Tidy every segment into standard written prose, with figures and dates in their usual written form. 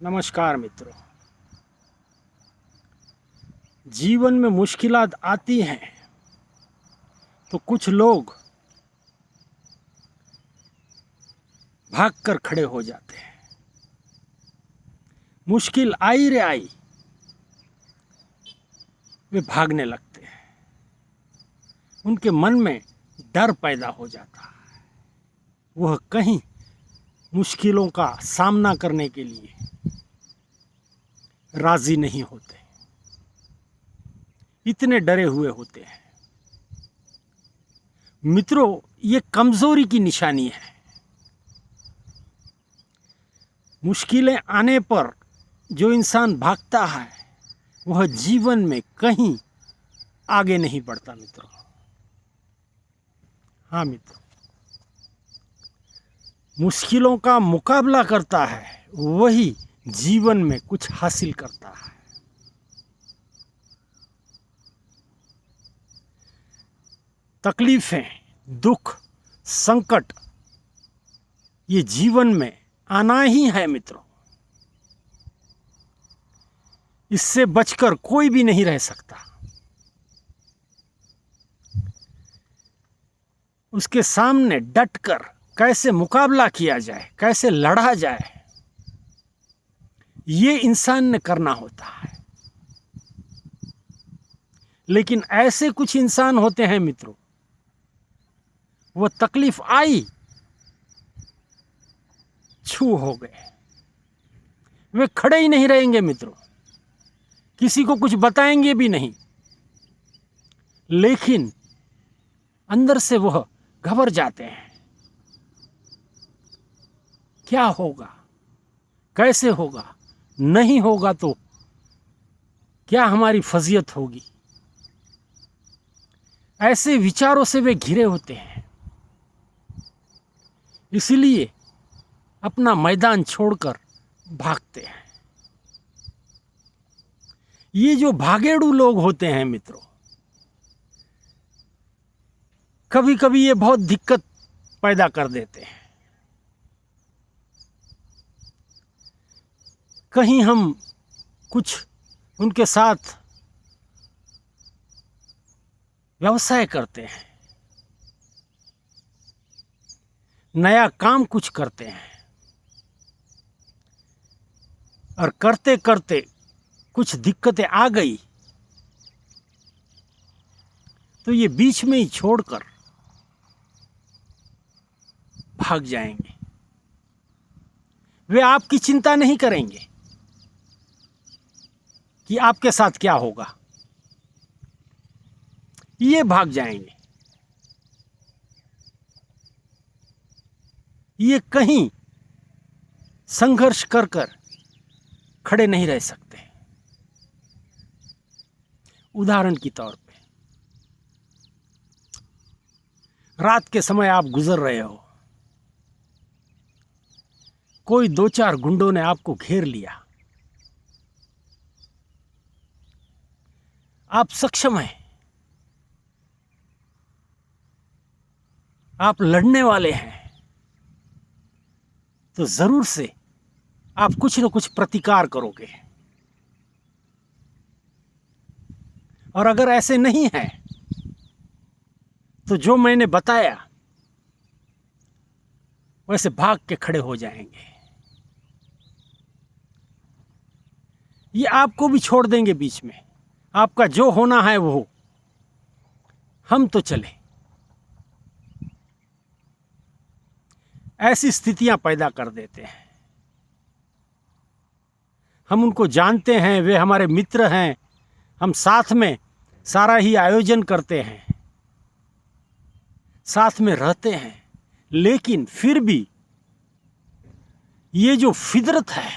नमस्कार मित्रों। जीवन में मुश्किलात आती हैं तो कुछ लोग भागकर खड़े हो जाते हैं। मुश्किल आई रे आई, वे भागने लगते हैं। उनके मन में डर पैदा हो जाता है। वह कहीं मुश्किलों का सामना करने के लिए राजी नहीं होते, इतने डरे हुए होते हैं। मित्रों, ये कमजोरी की निशानी है। मुश्किलें आने पर जो इंसान भागता है वह जीवन में कहीं आगे नहीं बढ़ता मित्रों। हाँ मित्रों, मुश्किलों का मुकाबला करता है वही जीवन में कुछ हासिल करता है। तकलीफें, दुख, संकट ये जीवन में आना ही है मित्रों। इससे बचकर कोई भी नहीं रह सकता। उसके सामने डटकर कैसे मुकाबला किया जाए, कैसे लड़ा जाए, ये इंसान ने करना होता है। लेकिन ऐसे कुछ इंसान होते हैं मित्रों, वो तकलीफ आई, छू हो गए। वे खड़े ही नहीं रहेंगे मित्रों, किसी को कुछ बताएंगे भी नहीं। लेकिन अंदर से वह घबर जाते हैं। क्या होगा, कैसे होगा, नहीं होगा तो क्या हमारी फजीयत होगी, ऐसे विचारों से वे घिरे होते हैं। इसलिए अपना मैदान छोड़कर भागते हैं। ये जो भागेड़ू लोग होते हैं मित्रों, कभी कभी ये बहुत दिक्कत पैदा कर देते हैं। कहीं हम कुछ उनके साथ व्यवसाय करते हैं, नया काम कुछ करते हैं, और करते करते कुछ दिक्कतें आ गई तो ये बीच में ही छोड़कर भाग जाएंगे। वे आपकी चिंता नहीं करेंगे कि आपके साथ क्या होगा, ये भाग जाएंगे। ये कहीं संघर्ष कर खड़े नहीं रह सकते। उदाहरण के तौर पे, रात के समय आप गुजर रहे हो, कोई दो चार गुंडों ने आपको घेर लिया। आप सक्षम हैं, आप लड़ने वाले हैं, तो जरूर से आप कुछ न कुछ प्रतिकार करोगे। और अगर ऐसे नहीं है तो जो मैंने बताया वैसे भाग के खड़े हो जाएंगे। ये आपको भी छोड़ देंगे बीच में। आपका जो होना है वो हो, हम तो चले। ऐसी स्थितियां पैदा कर देते हैं। हम उनको जानते हैं, वे हमारे मित्र हैं, हम साथ में सारा ही आयोजन करते हैं, साथ में रहते हैं। लेकिन फिर भी ये जो फितरत है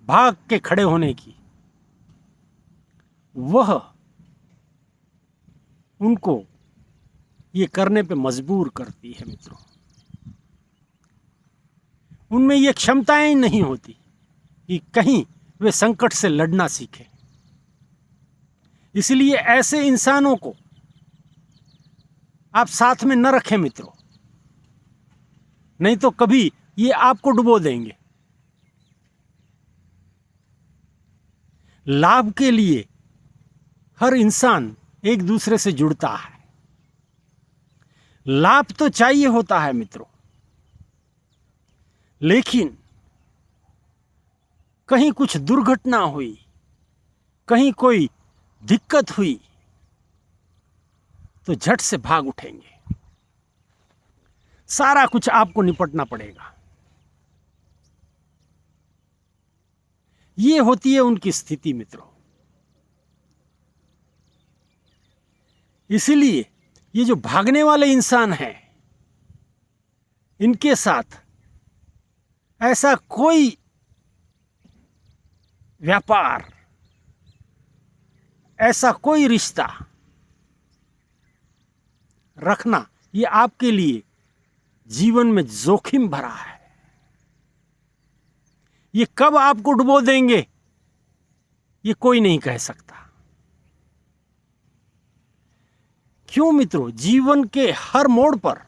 भाग के खड़े होने की, वह उनको ये करने पे मजबूर करती है मित्रों। उनमें ये क्षमताएं नहीं होती कि कहीं वे संकट से लड़ना सीखें। इसलिए ऐसे इंसानों को आप साथ में न रखें मित्रों, नहीं तो कभी ये आपको डुबो देंगे। लाभ के लिए हर इंसान एक दूसरे से जुड़ता है। लाभ तो चाहिए होता है मित्रों, लेकिन कहीं कुछ दुर्घटना हुई, कहीं कोई दिक्कत हुई तो झट से भाग उठेंगे। सारा कुछ आपको निपटना पड़ेगा। ये होती है उनकी स्थिति मित्रों। इसीलिए ये जो भागने वाले इंसान हैं, इनके साथ ऐसा कोई व्यापार, ऐसा कोई रिश्ता रखना, ये आपके लिए जीवन में जोखिम भरा है। ये कब आपको डुबो देंगे ये कोई नहीं कह सकता। क्यों मित्रों, जीवन के हर मोड़ पर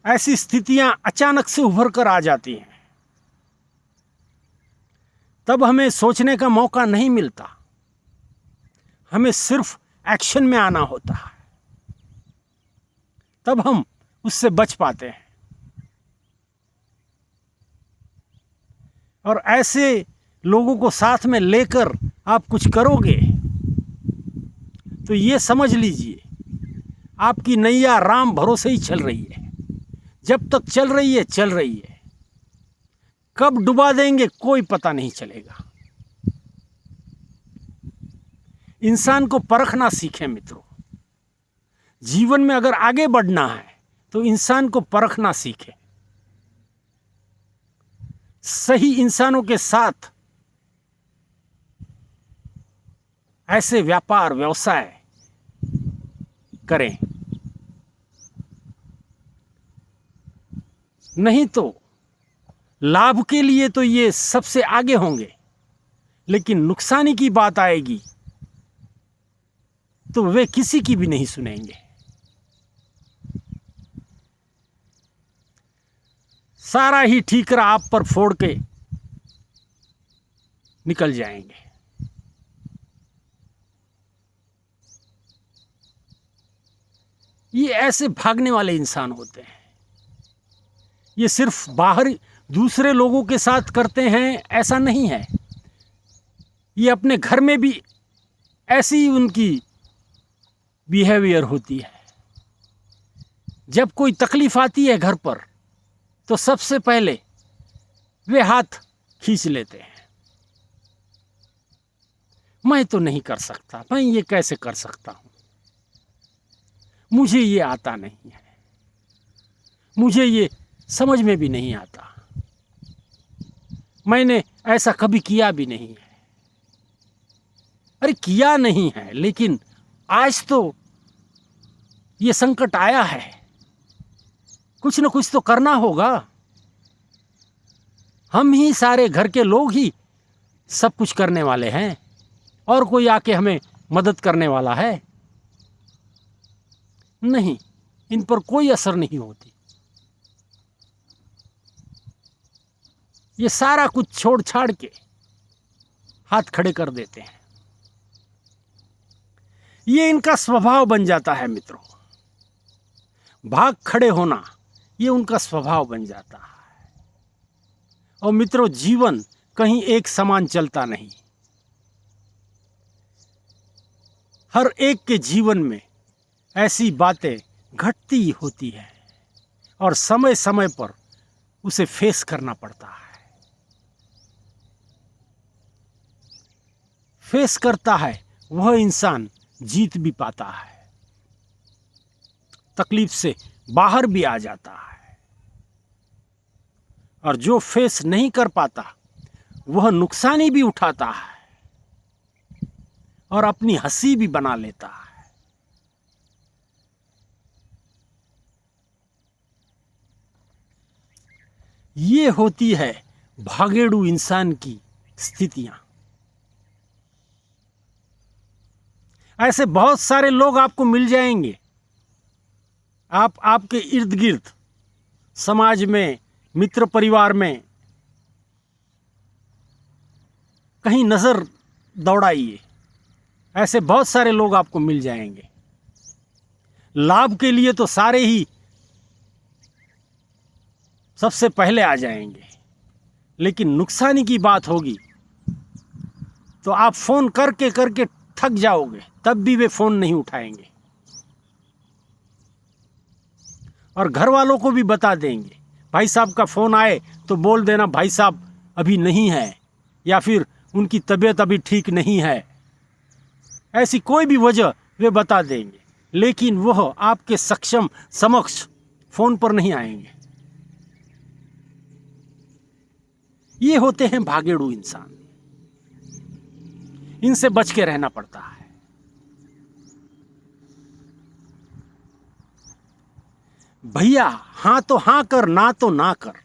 ऐसी स्थितियां अचानक से उभर कर आ जाती हैं। तब हमें सोचने का मौका नहीं मिलता, हमें सिर्फ एक्शन में आना होता है, तब हम उससे बच पाते हैं। और ऐसे लोगों को साथ में लेकर आप कुछ करोगे तो ये समझ लीजिए आपकी नैया राम भरोसे ही चल रही है। जब तक चल रही है चल रही है, कब डुबा देंगे कोई पता नहीं चलेगा। इंसान को परखना सीखें मित्रों। जीवन में अगर आगे बढ़ना है तो इंसान को परखना सीखें। सही इंसानों के साथ ऐसे व्यापार व्यवसाय करें, नहीं तो लाभ के लिए तो ये सबसे आगे होंगे, लेकिन नुकसानी की बात आएगी तो वे किसी की भी नहीं सुनेंगे। सारा ही ठीकरा आप पर फोड़ के निकल जाएंगे। ये ऐसे भागने वाले इंसान होते हैं। ये सिर्फ बाहर दूसरे लोगों के साथ करते हैं ऐसा नहीं है, ये अपने घर में भी ऐसी ही उनकी बिहेवियर होती है। जब कोई तकलीफ आती है घर पर तो सबसे पहले वे हाथ खींच लेते हैं। मैं तो नहीं कर सकता, मैं ये कैसे कर सकता हूं, मुझे ये आता नहीं है, मुझे ये समझ में भी नहीं आता, मैंने ऐसा कभी किया भी नहीं है। अरे किया नहीं है, लेकिन आज तो ये संकट आया है, कुछ न कुछ तो करना होगा। हम ही सारे घर के लोग ही सब कुछ करने वाले हैं, और कोई आके हमें मदद करने वाला है नहीं। इन पर कोई असर नहीं होती। ये सारा कुछ छोड़ छाड़ के हाथ खड़े कर देते हैं। ये इनका स्वभाव बन जाता है मित्रों। भाग खड़े होना ये उनका स्वभाव बन जाता है। और मित्रों, जीवन कहीं एक समान चलता नहीं। हर एक के जीवन में ऐसी बातें घटती होती है और समय समय पर उसे फेस करना पड़ता है। फेस करता है वह इंसान जीत भी पाता है, तकलीफ से बाहर भी आ जाता है। और जो फेस नहीं कर पाता वह नुकसानी भी उठाता है और अपनी हंसी भी बना लेता है। ये होती है भागेड़ू इंसान की स्थितियां। ऐसे बहुत सारे लोग आपको मिल जाएंगे। आपके इर्द गिर्द, समाज में, मित्र परिवार में कहीं नज़र दौड़ाइए, ऐसे बहुत सारे लोग आपको मिल जाएंगे। लाभ के लिए तो सारे ही सबसे पहले आ जाएंगे, लेकिन नुकसानी की बात होगी तो आप फ़ोन करके करके थक जाओगे, तब भी वे फ़ोन नहीं उठाएंगे। और घर वालों को भी बता देंगे, भाई साहब का फ़ोन आए तो बोल देना भाई साहब अभी नहीं है, या फिर उनकी तबीयत अभी ठीक नहीं है। ऐसी कोई भी वजह वे बता देंगे, लेकिन वह आपके समक्ष फ़ोन पर नहीं आएंगे। ये होते हैं भागेड़ू इंसान, इनसे बच के रहना पड़ता है। भैया हाँ तो हाँ कर, ना तो ना कर,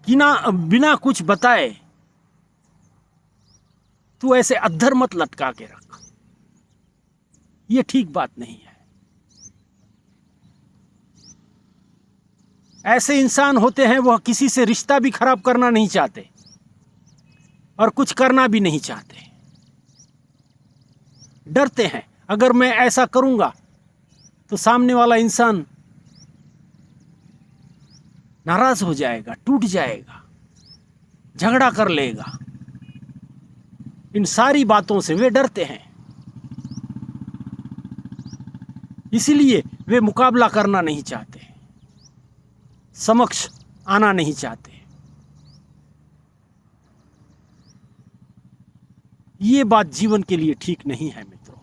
कि ना बिना कुछ बताए तू ऐसे अद्धर मत लटका के रख, ये ठीक बात नहीं है। ऐसे इंसान होते हैं, वह किसी से रिश्ता भी खराब करना नहीं चाहते और कुछ करना भी नहीं चाहते। डरते हैं, अगर मैं ऐसा करूंगा तो सामने वाला इंसान नाराज हो जाएगा, टूट जाएगा, झगड़ा कर लेगा। इन सारी बातों से वे डरते हैं, इसीलिए वे मुकाबला करना नहीं चाहते, समक्ष आना नहीं चाहते। ये बात जीवन के लिए ठीक नहीं है मित्रों,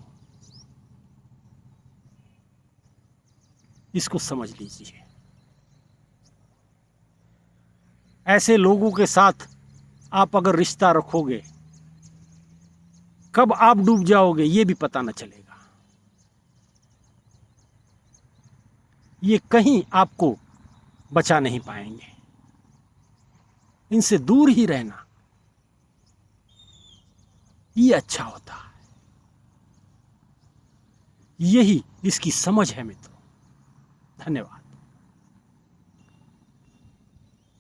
इसको समझ लीजिए। ऐसे लोगों के साथ आप अगर रिश्ता रखोगे, कब आप डूब जाओगे ये भी पता न चलेगा। ये कहीं आपको बचा नहीं पाएंगे, इनसे दूर ही रहना ये अच्छा होता है। यही इसकी समझ है मित्रों। धन्यवाद।